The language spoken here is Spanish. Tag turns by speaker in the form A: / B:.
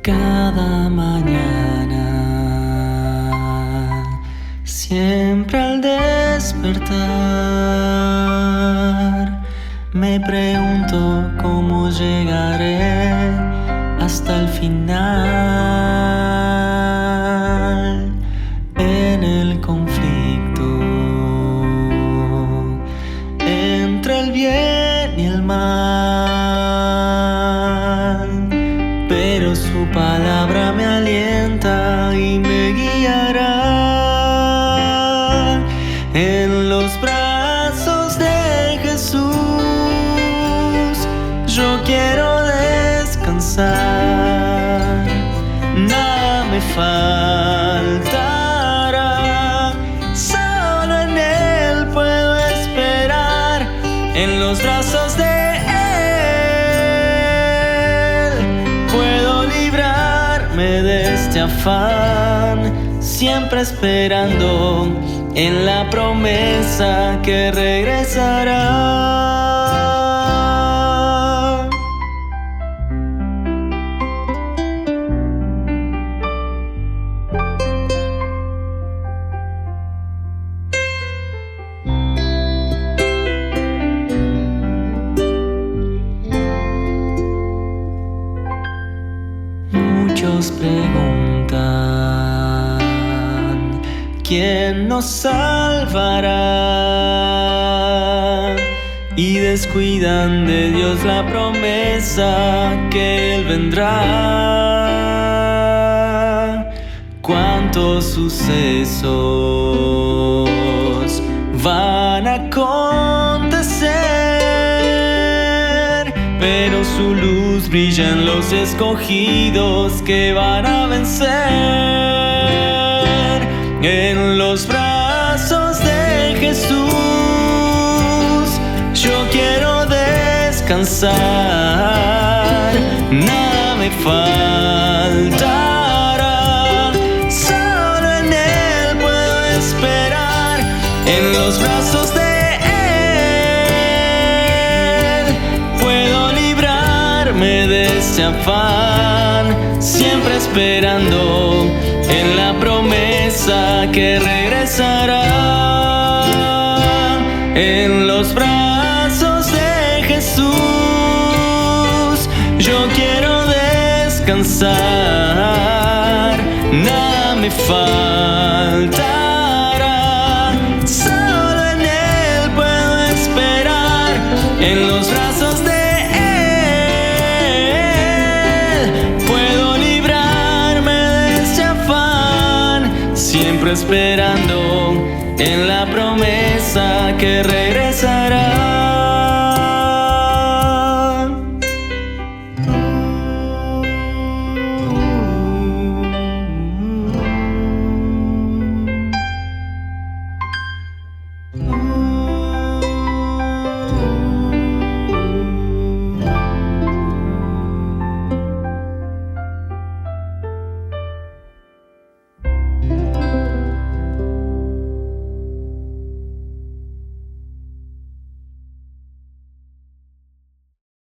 A: Cada mañana, siempre al despertar, me pregunto cómo llegaré hasta el final. En el conflicto entre el bien y el mal, pero su palabra me alienta y me guiará. En los brazos de Jesús yo quiero descansar, nada me faltará, solo en Él puedo esperar. En los brazos de de este afán, siempre esperando en la promesa que regresará. Muchos preguntan, ¿quién nos salvará? Y descuidan de Dios la promesa que Él vendrá. ¿Cuántos sucesos van a acontecer? Pero su luz brilla en los escogidos que van a vencer. En los brazos de Jesús yo quiero descansar, nada me faltará, solo en Él puedo esperar. En los brazos de de este afán, siempre esperando en la promesa que regresará. En los brazos de Jesús yo quiero descansar, nada me faltará, solo en Él puedo esperar. En los brazos de siempre esperando en la promesa que regresará.